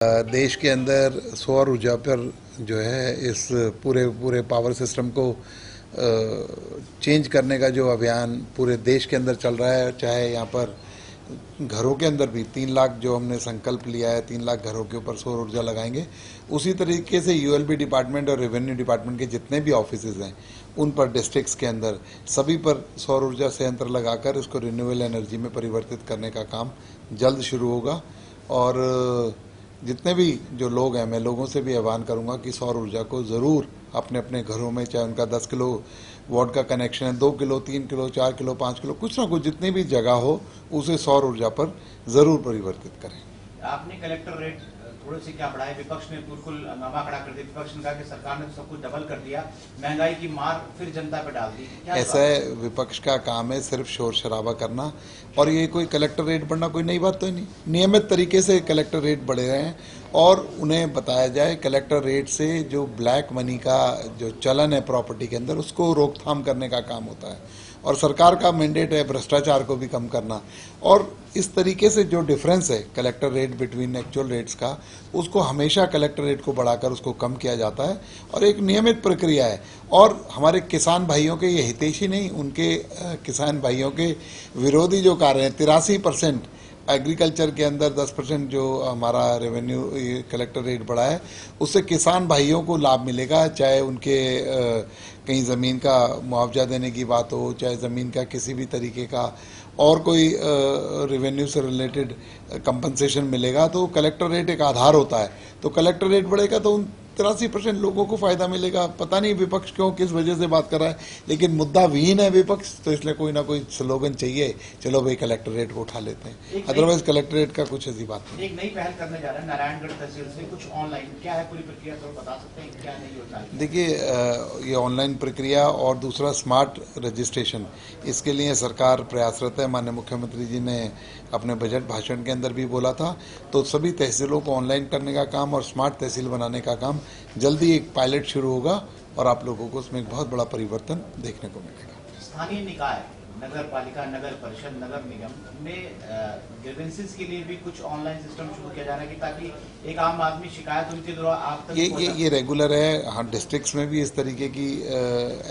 देश के अंदर सौर ऊर्जा पर जो है इस पूरे पावर सिस्टम को चेंज करने का जो अभियान पूरे देश के अंदर चल रहा है, चाहे यहाँ पर घरों के अंदर भी 3 लाख जो हमने संकल्प लिया है, 3 लाख घरों के ऊपर सौर ऊर्जा लगाएंगे, उसी तरीके से यूएलबी डिपार्टमेंट और रेवेन्यू डिपार्टमेंट के जितने भी ऑफिसेज हैं उन पर डिस्ट्रिक्ट्स के अंदर सभी पर सौर ऊर्जा संयंत्र लगाकर इसको रिन्यूएबल एनर्जी में परिवर्तित करने का काम जल्द शुरू होगा। और जितने भी जो लोग हैं, मैं लोगों से भी आह्वान करूंगा कि सौर ऊर्जा को ज़रूर अपने अपने घरों में, चाहे उनका 10 किलो वाट का कनेक्शन है, 2 किलो, 3 किलो, 4 किलो, 5 किलो, कुछ ना कुछ जितनी भी जगह हो उसे सौर ऊर्जा पर ज़रूर परिवर्तित करें। आपने कलेक्टर रेट थोड़े से क्या बढ़ाए? विपक्ष ने बिल्कुल हंगामा खड़ा कर दिया। विपक्ष ने कहा कि सरकार ने सब कुछ डबल कर दिया, महंगाई की मार फिर जनता पे डाल दी। ऐसा है, विपक्ष का काम है सिर्फ शोर शराबा करना, और ये कोई कलेक्टर रेट बढ़ना कोई नई बात तो नहीं। नियमित तरीके से कलेक्टर रेट बढ़े रहे हैं और उन्हें बताया जाए कलेक्टर रेट से जो ब्लैक मनी का जो चलन है प्रॉपर्टी के अंदर, उसको रोकथाम करने का काम होता है। और सरकार का मैंडेट है भ्रष्टाचार को भी कम करना। और इस तरीके से जो डिफरेंस है collector rate between actual rates का, उसको हमेशा कलेक्टर रेट को बढ़ाकर उसको कम किया जाता है और एक नियमित प्रक्रिया है। और हमारे किसान भाइयों के ये हितैषी नहीं, उनके किसान भाइयों के विरोधी जो कार्य हैं, 83% एग्रीकल्चर के अंदर 10% जो हमारा रेवेन्यू कलेक्टर रेट बढ़ा है, उससे किसान भाइयों को लाभ मिलेगा। चाहे उनके कहीं ज़मीन का मुआवजा देने की बात हो, चाहे ज़मीन का किसी भी तरीके का और कोई रेवेन्यू से रिलेटेड कंपनसेशन मिलेगा, तो कलेक्टर रेट एक आधार होता है। तो कलेक्टर रेट बढ़ेगा तो उन 83% लोगों को फायदा मिलेगा। पता नहीं विपक्ष क्यों किस वजह से बात कर रहा है, लेकिन मुद्दा विहीन है विपक्ष, तो इसलिए कोई ना कोई स्लोगन चाहिए, चलो भाई कलेक्टर रेट को उठा लेते हैं। अदरवाइज कलेक्टर रेट का कुछ ऐसी बात नहीं। एक नई पहल करने जा रहे हैं नारायणगढ़ तहसील से, कुछ ऑनलाइन, क्या है पूरी प्रक्रिया, तो बता सकते हैं क्या नहीं होता? देखिए, ये ऑनलाइन प्रक्रिया और दूसरा स्मार्ट रजिस्ट्रेशन, इसके लिए सरकार प्रयासरत है। माननीय मुख्यमंत्री जी ने अपने बजट भाषण के अंदर भी बोला था, तो सभी तहसीलों को ऑनलाइन करने का काम और स्मार्ट तहसील बनाने का काम जल्दी एक पायलट शुरू होगा और आप लोगों को उसमें एक बहुत बड़ा परिवर्तन देखने को मिलेगा। स्थानीय निकाय, नगर पालिका, नगर परिषद, नगर निगम में ग्रीवेंसेस के लिए भी कुछ ऑनलाइन सिस्टम शुरू किया जा रहा है कि ताकि एक आम आदमी शिकायत उनके द्वारा आप तक ये रेगुलर है। हाँ, डिस्ट्रिक्ट्स में भी इस तरीके की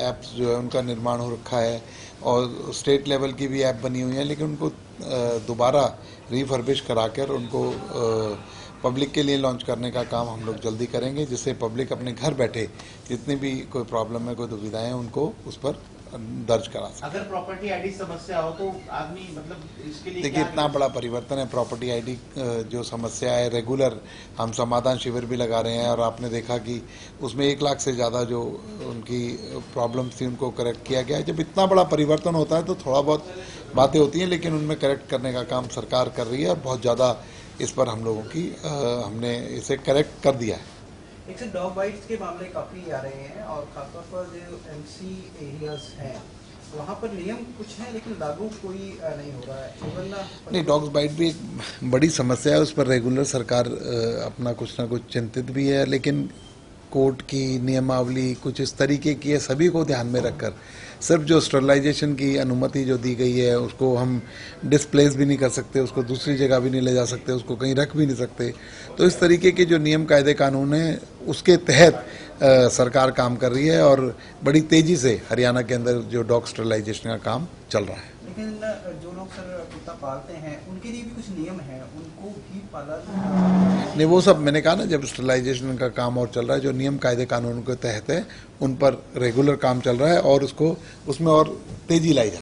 ऐप्स जो है उनका निर्माण हो रखा है और स्टेट लेवल की भी ऐप बनी हुई है, लेकिन उनको दोबारा रिफर्बिश कराकर उनको पब्लिक के लिए लॉन्च करने का काम हम लोग जल्दी करेंगे, जिससे पब्लिक अपने घर बैठे जितनी भी कोई प्रॉब्लम है, कोई दुविधाएं हैं, उनको उस पर दर्ज करा सकते। अगर प्रॉपर्टी आईडी समस्या हो तो आदमी मतलब इसके लिए देखिए, इतना बड़ा परिवर्तन है। प्रॉपर्टी आईडी जो समस्या है, रेगुलर हम समाधान शिविर भी लगा रहे हैं और आपने देखा कि उसमें 1 लाख से ज़्यादा जो उनकी प्रॉब्लम्स थी उनको करेक्ट किया गया है। जब इतना बड़ा परिवर्तन होता है तो थोड़ा बहुत बातें होती हैं, लेकिन उनमें करेक्ट करने का काम सरकार कर रही है और बहुत ज़्यादा इस पर हम लोगों की हमने इसे करेक्ट कर दिया है। एक से डॉग बाइट्स के मामले काफ़ी आ रहे हैं और खासतौर पर जो एमसी एरियाज हैं वहाँ पर नियम कुछ है लेकिन लागू कोई नहीं हो रहा है। नहीं, डॉग्स बाइट भी एक बड़ी समस्या है, उस पर रेगुलर सरकार अपना कुछ ना कुछ चिंतित भी है, लेकिन कोर्ट की नियमावली कुछ इस तरीके की है, सभी को ध्यान में रखकर सिर्फ जो स्टरलाइजेशन की अनुमति जो दी गई है उसको हम डिस्प्लेस भी नहीं कर सकते, उसको दूसरी जगह भी नहीं ले जा सकते, उसको कहीं रख भी नहीं सकते। तो इस तरीके के जो नियम कायदे कानून हैं उसके तहत सरकार काम कर रही है और बड़ी तेज़ी से हरियाणा के अंदर जो डॉग स्टरलाइजेशन का काम चल रहा है। लेकिन जो लोग सर कुत्ता पालते हैं उनके लिए भी कुछ नियम हैं, उनको भी पालन नहीं, वो सब मैंने कहा ना, जब स्टरलाइजेशन का काम और चल रहा है, जो नियम कायदे कानून के तहत है उन पर रेगुलर काम चल रहा है और उसमें और तेज़ी लाई जा